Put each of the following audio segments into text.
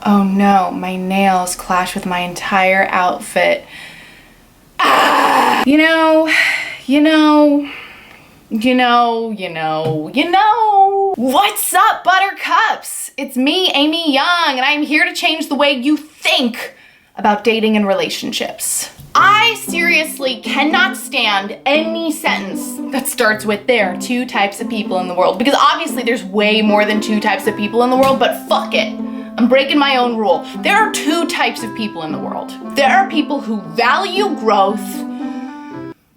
Oh no, my nails clash with my entire outfit. Ah! What's up, buttercups? It's me, Amy Young, and I'm here to change the way you think about dating and relationships. I seriously cannot stand any sentence that starts with there are two types of people in the world, because obviously there's way more than two types of people in the world, but fuck it. I'm breaking my own rule. There are two types of people in the world. There are people who value growth,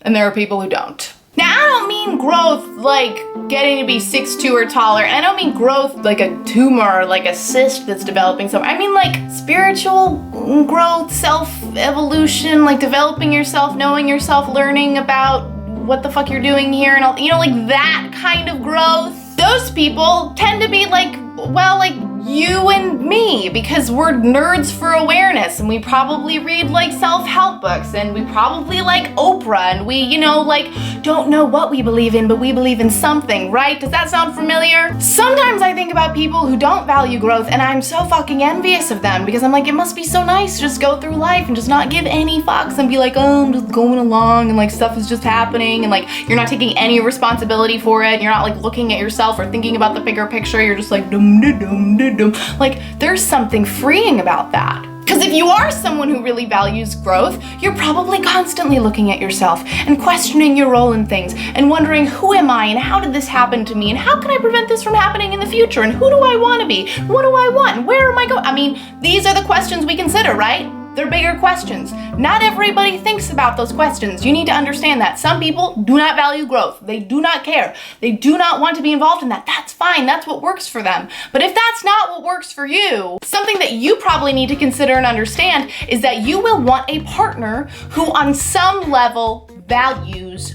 and there are people who don't. Now, I don't mean growth like getting to be 6'2" or taller, and I don't mean growth like a tumor or like a cyst that's developing somewhere. I mean like spiritual growth, self-evolution, like developing yourself, knowing yourself, learning about what the fuck you're doing here, and all, like that kind of growth. Those people tend to be like, well, like you and me, because we're nerds for awareness, and we probably read like self-help books, and we probably like Oprah, and we, like don't know what we believe in, but we believe in something, right? Does that sound familiar? Sometimes I think about people who don't value growth, and I'm so fucking envious of them, because I'm like, it must be so nice to just go through life and just not give any fucks and be like, oh, I'm just going along, and like stuff is just happening, and like you're not taking any responsibility for it, and you're not like looking at yourself or thinking about the bigger picture. You're just like dum dum dum dum. Like there's something freeing about that. Because if you are someone who really values growth, you're probably constantly looking at yourself and questioning your role in things and wondering, who am I and how did this happen to me and how can I prevent this from happening in the future and who do I want to be? What do I want? And where am I going? I mean, these are the questions we consider, right? They're bigger questions. Not everybody thinks about those questions. You need to understand that. Some people do not value growth. They do not care. They do not want to be involved in that. That's fine. That's what works for them. But if that's not what works for you, something that you probably need to consider and understand is that you will want a partner who on some level values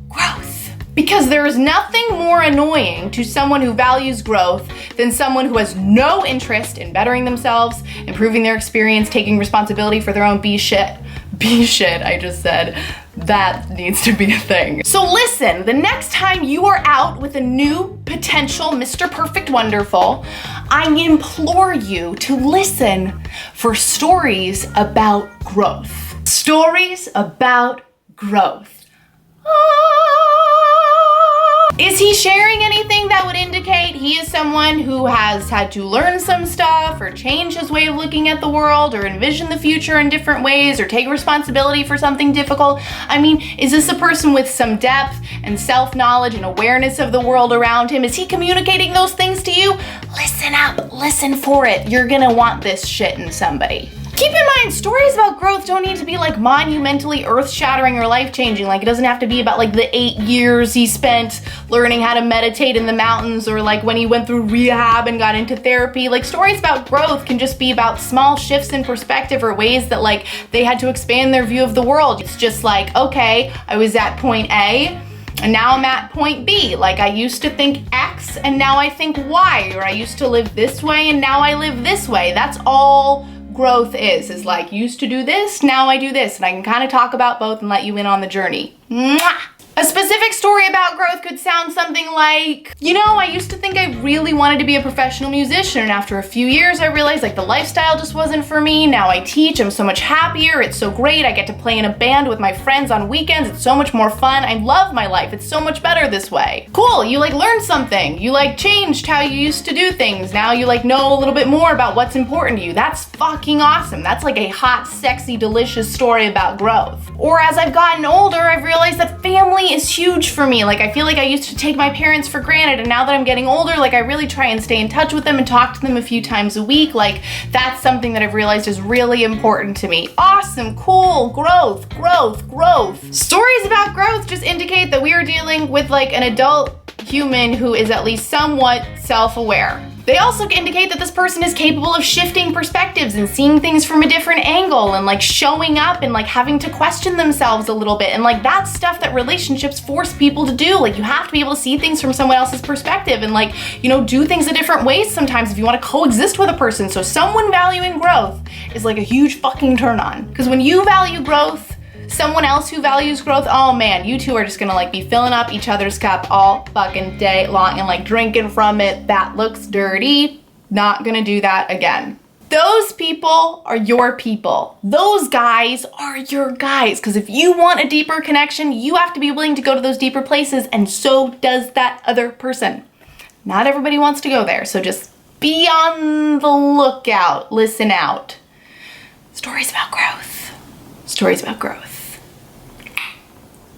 growth. Because there is nothing more annoying to someone who values growth than someone who has no interest in bettering themselves, improving their experience, taking responsibility for their own B-shit. B-shit, I just said. That needs to be a thing. So listen, the next time you are out with a new potential Mr. Perfect Wonderful, I implore you to listen for stories about growth. Stories about growth. Is he sharing anything that would indicate he is someone who has had to learn some stuff or change his way of looking at the world or envision the future in different ways or take responsibility for something difficult? I mean, is this a person with some depth and self-knowledge and awareness of the world around him? Is he communicating those things to you? Listen up, listen for it. You're gonna want this shit in somebody. Keep in mind, stories about growth don't need to be like monumentally earth-shattering or life-changing. Like it doesn't have to be about like the 8 years he spent learning how to meditate in the mountains or like when he went through rehab and got into therapy. Like stories about growth can just be about small shifts in perspective or ways that like they had to expand their view of the world. It's just like, okay, I was at point A and now I'm at point B. Like I used to think X and now I think Y, or I used to live this way and now I live this way. That's all growth is like, used to do this, now I do this, and I can kind of talk about both and let you in on the journey. Mwah! A specific story about growth could sound something like, I used to think I really wanted to be a professional musician, and after a few years I realized like the lifestyle just wasn't for me. Now I teach, I'm so much happier, it's so great, I get to play in a band with my friends on weekends, it's so much more fun, I love my life, it's so much better this way. Cool, you like learned something, you like changed how you used to do things, now you like know a little bit more about what's important to you. That's fucking awesome. That's like a hot, sexy, delicious story about growth. Or as I've gotten older, I've realized that family is huge for me. Like I feel like I used to take my parents for granted, and now that I'm getting older, like I really try and stay in touch with them and talk to them a few times a week. Like that's something that I've realized is really important to me. Awesome, cool, growth, growth, growth. Stories about growth just indicate that we are dealing with like an adult human who is at least somewhat self-aware. They also indicate that this person is capable of shifting perspectives and seeing things from a different angle and like showing up and like having to question themselves a little bit. And like that's stuff that relationships force people to do. Like you have to be able to see things from someone else's perspective and like, do things in different ways sometimes if you want to coexist with a person. So someone valuing growth is like a huge fucking turn on. Because when you value growth, someone else who values growth, oh man, you two are just gonna like be filling up each other's cup all fucking day long and like drinking from it. That looks dirty. Not gonna do that again. Those people are your people. Those guys are your guys. Because if you want a deeper connection, you have to be willing to go to those deeper places, and so does that other person. Not everybody wants to go there, so just be on the lookout. Listen out. Stories about growth. Stories about growth.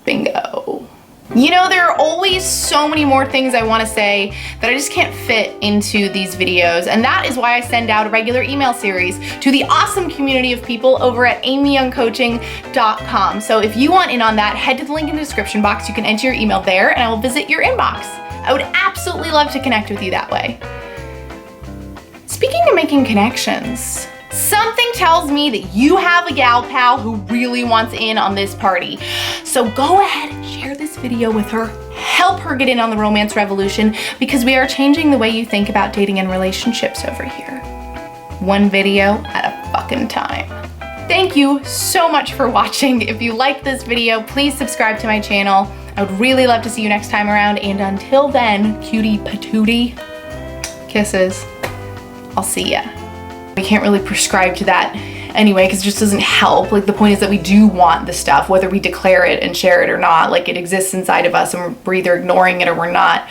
Bingo. You know, there are always so many more things I want to say that I just can't fit into these videos, and that is why I send out a regular email series to the awesome community of people over at amyyoungcoaching.com. So if you want in on that, head to the link in the description box. You can enter your email there and I will visit your inbox. I would absolutely love to connect with you that way. Speaking of making connections, something tells me that you have a gal pal who really wants in on this party. So go ahead and share this video with her. Help her get in on the romance revolution, because we are changing the way you think about dating and relationships over here. One video at a fucking time. Thank you so much for watching. If you liked this video, please subscribe to my channel. I would really love to see you next time around. And until then, cutie patootie, kisses. I'll see ya. We can't really prescribe to that anyway, because it just doesn't help. Like, the point is that we do want the stuff, whether we declare it and share it or not. Like, it exists inside of us and we're either ignoring it or we're not.